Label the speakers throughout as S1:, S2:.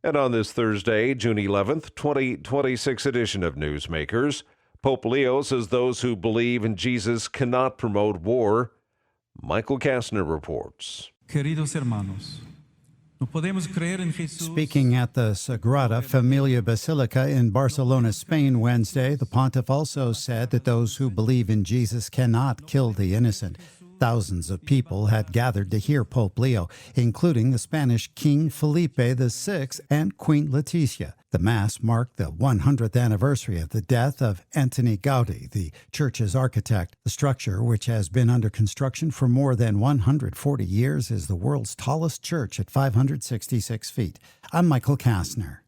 S1: And on this Thursday, June 11th, 2026 edition of Newsmakers, Pope Leo says those who believe in Jesus cannot promote war. Michael Kastner reports.
S2: Queridos hermanos, no podemos creer en Jesús.
S3: Speaking at the Sagrada Familia Basilica in Barcelona, Spain, Wednesday, the pontiff also said that those who believe in Jesus cannot kill the innocent. Thousands of people had gathered to hear Pope Leo, including the Spanish King Felipe VI and Queen Letizia. The Mass marked the 100th anniversary of the death of Antoni Gaudí, the church's architect. The structure, which has been under construction for more than 140 years, is the world's tallest church at 566 feet. I'm Michael Kastner.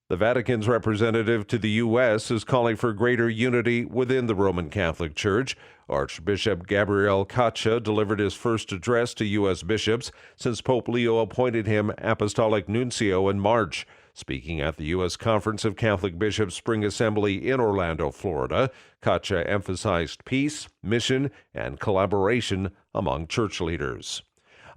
S1: The Vatican's representative to the U.S. is calling for greater unity within the Roman Catholic Church. Archbishop Gabriel Caccia delivered his first address to U.S. bishops since Pope Leo appointed him Apostolic Nuncio in March. Speaking at the U.S. Conference of Catholic Bishops Spring Assembly in Orlando, Florida, Caccia emphasized peace, mission, and collaboration among church leaders.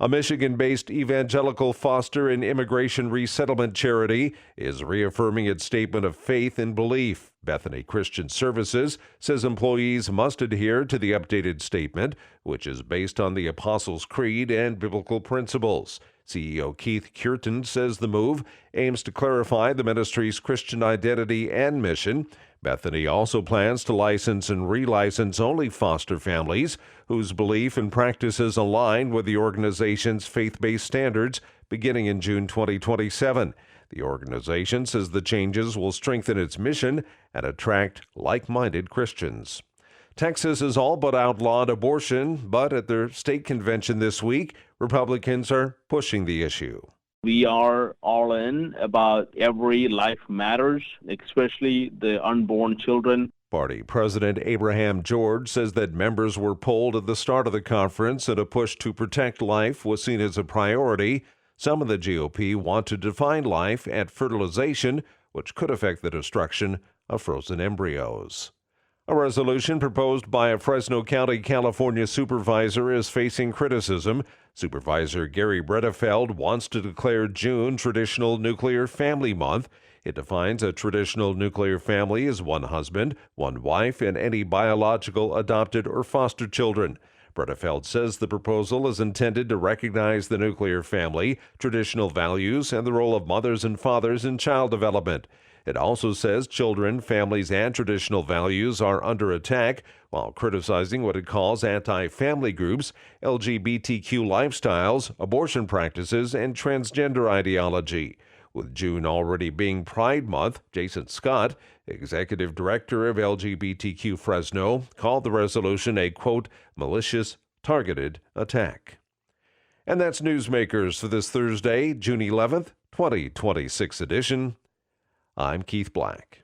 S1: A Michigan-based evangelical foster and immigration resettlement charity is reaffirming its statement of faith and belief. Bethany Christian Services says employees must adhere to the updated statement, which is based on the Apostles' Creed and biblical principles. CEO Keith Curtin says the move aims to clarify the ministry's Christian identity and mission. Bethany also plans to license and relicense only foster families whose belief and practices align with the organization's faith-based standards beginning in June 2027. The organization says the changes will strengthen its mission and attract like-minded Christians. Texas has all but outlawed abortion, but at their state convention this week, Republicans are pushing the issue.
S4: We are all in about every life matters, especially the unborn children.
S1: Party President Abraham George says that members were polled at the start of the conference and a push to protect life was seen as a priority. Some of the GOP want to define life at fertilization, which could affect the destruction of frozen embryos. A resolution proposed by a Fresno County, California supervisor is facing criticism. Supervisor Gary Bredefeld wants to declare June Traditional Nuclear Family Month. It defines a traditional nuclear family as one husband, one wife, and any biological, adopted, or foster children. Bredefeld says the proposal is intended to recognize the nuclear family, traditional values, and the role of mothers and fathers in child development. It also says children, families, and traditional values are under attack, while criticizing what it calls anti-family groups, LGBTQ lifestyles, abortion practices, and transgender ideology. With June already being Pride Month, Jason Scott, executive director of LGBTQ Fresno, called the resolution a, quote, malicious, targeted attack. And that's Newsmakers for this Thursday, June 11th, 2026 edition. I'm Keith Black.